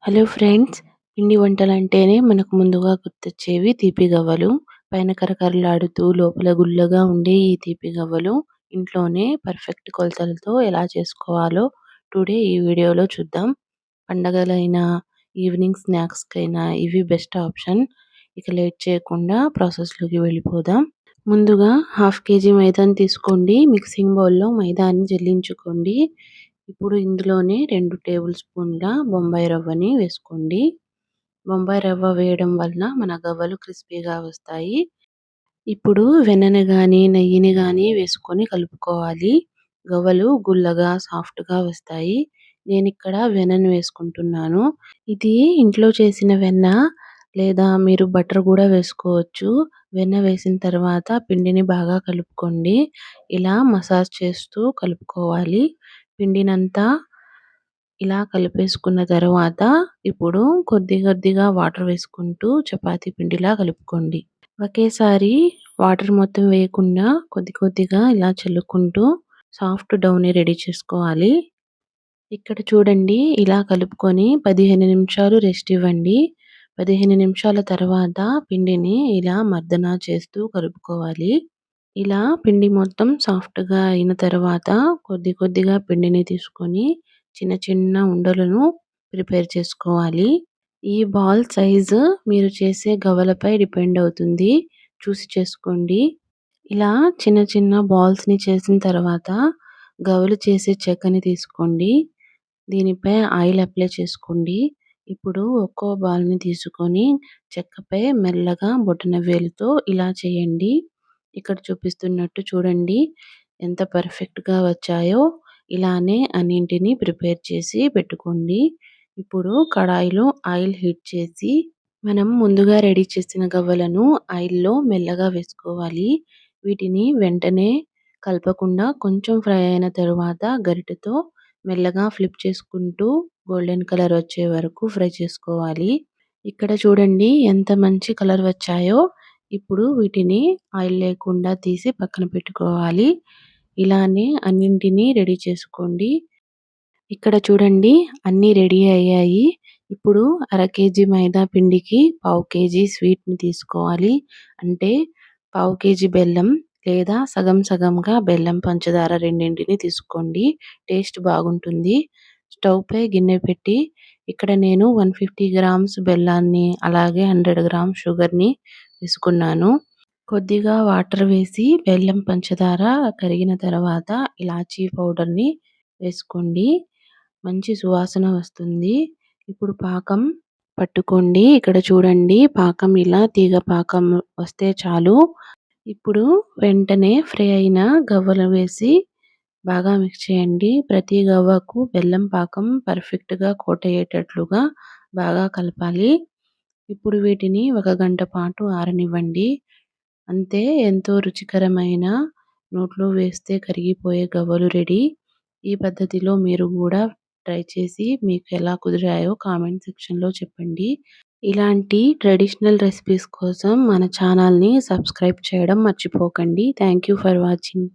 Hello friends! పిండి వంటలంటేనే మనకు ముందుగా గుర్తొచ్చేవి తీపి గవ్వలు. పైన కరకరలాడుతూ లోపల గుల్లగా ఉండే ఈ తీపి గవ్వలు ఇంట్లోనే పర్ఫెక్ట్ కొలతలతో ఎలా చేసుకోవాలో టుడే ఈ వీడియోలో చూద్దాం. పండగలైనా, ఈవినింగ్ స్నాక్స్‌కైనా ఇవి బెస్ట్ ఆప్షన్. ఇక లేట్ చేయకుండా ప్రాసెస్‌లోకి వెళ్ళిపోదాం. ముందుగా హాఫ్ కేజీ మైదాని తీసుకోండి. మిక్సింగ్ బౌల్‌లో మైదాని జల్లించుకోండి. ఇప్పుడు ఇందులోనే 2 టేబుల్ స్పూన్ల బొంబాయి రవ్వని వేసుకోండి. బొంబాయి రవ్వ వేయడం వల్ల మన గవ్వలు క్రిస్పీగా వస్తాయి. ఇప్పుడు వెన్నని గాని, నెయ్యిని గాని వేసుకొని కలుపుకోవాలి. గవ్వలు గుల్లగా, సాఫ్ట్‌గా వస్తాయి. నేనిక్కడ వెన్నని వేసుకుంటున్నాను. ఇది ఇంట్లో చేసిన వెన్న లేదా మీరు బటర్ గూడా వేసుకోవచ్చు. వెన్న వేసిన తర్వాత పిండిని బాగా కలుపుకోండి. ఇలా మసాజ్ చేస్తూ కలుపుకోవాలి. పిండినంతా ఇలా కలిపేసుకున్న తర్వాత ఇప్పుడు కొద్ది కొద్దిగా వాటర్ వేసుకుంటూ చపాతీ పిండిలా కలుపుకోండి. ఒకేసారి వాటర్ మొత్తం వేయకుండా కొద్ది కొద్దిగా ఇలా చల్లుకుంటూ సాఫ్ట్ డౌని రెడీ చేసుకోవాలి. ఇక్కడ చూడండి ఇలా కలుపుకొని 15 నిమిషాలు రెస్ట్ ఇవ్వండి. 15 నిమిషాల తర్వాత పిండిని ఇలా మర్దన చేస్తూ కలుపుకోవాలి. ఇలా పిండి మొత్తం సాఫ్ట్‌గా అయిన తర్వాత కొద్ది కొద్దిగా పిండిని తీసుకొని చిన్న చిన్న ఉండలను ప్రిపేర్ చేసుకోవాలి. ఈ బాల్ సైజు మీరు చేసే గవ్వలపై డిపెండ్ అవుతుంది. చూసి చేసుకోండి. ఇలా చిన్న చిన్న బాల్స్‌ని చేసిన తర్వాత గవ్వలు చేసే చెక్కని తీసుకోండి. దీనిపై ఆయిల్ అప్లై చేసుకోండి. ఇప్పుడు ఒక్కో బాల్‌ని తీసుకొని చెక్కపై మెల్లగా బొటనవేలుతో ఇలా చేయండి. ఇక్కడ చూపిస్తున్నట్టు చూడండి ఎంత పర్ఫెక్ట్‌గా వచ్చాయో. ఇలానే అన్నింటిని ప్రిపేర్ చేసి పెట్టుకోండి. ఇప్పుడు కడాయిలో ఆయిల్ హీట్ చేసి మనం ముందుగా రెడీ చేసిన గవ్వలను ఆయిల్‌లో మెల్లగా వేసుకోవాలి. వీటిని వెంటనే కలపకుండా కొంచెం ఫ్రై అయిన తరువాత గరిటెతో మెల్లగా ఫ్లిప్ చేసుకుంటూ గోల్డెన్ కలర్ వచ్చే వరకు ఫ్రై చేసుకోవాలి. ఇక్కడ చూడండి ఎంత మంచి కలర్ వచ్చాయో. ఇప్పుడు వీటిని ఆయిల్ లేకుండా తీసి పక్కన పెట్టుకోవాలి. ఇలానే అన్నింటిని రెడీ చేసుకోండి. ఇక్కడ చూడండి అన్నీ రెడీ అయ్యాయి. ఇప్పుడు అర కేజీ మైదా పిండికి పావు కేజీ స్వీట్‌ని తీసుకోవాలి. అంటే పావు కేజీ బెల్లం లేదా సగం సగంగా బెల్లం, పంచదార రెండింటిని తీసుకోండి. టేస్ట్ బాగుంటుంది. స్టవ్‌పై గిన్నె పెట్టి ఇక్కడ నేను 150 గ్రామ్స్ బెల్లాన్ని అలాగే 100 గ్రామ్స్ షుగర్‌ని తీసుకున్నాను. కొద్దిగా వాటర్ వేసి బెల్లం, పంచదార కరిగిన తర్వాత ఇలాచీ పౌడర్‌ని వేసుకోండి. మంచి సువాసన వస్తుంది. ఇప్పుడు పాకం పట్టుకోండి. ఇక్కడ చూడండి పాకం ఇలా తీగ పాకం వస్తే చాలు. ఇప్పుడు వెంటనే ఫ్రై అయిన గవ్వలు వేసి బాగా మిక్స్ చేయండి. ప్రతి గవ్వకు బెల్లం పాకం పర్ఫెక్ట్‌గా కోట్ అయ్యేటట్లుగా బాగా కలపాలి. ఇప్పుడు వీటిని 1 గంట పాటు ఆరనివ్వండి. అంతే ఎంతో రుచికరమైన నోట్లో వేస్తే కరిగిపోయే గవ్వలు రెడీ. ఈ పద్ధతిలో మీరు గూడా ట్రై చేసి మీకు ఎలా కుదిరాయో కామెంట్ సెక్షన్‌లో చెప్పండి. ఇలాంటి ట్రెడిషనల్ రెసిపీస్ కోసం మన ఛానల్‌ని సబ్స్క్రైబ్ చేయడం మర్చిపోకండి. Thank you for watching.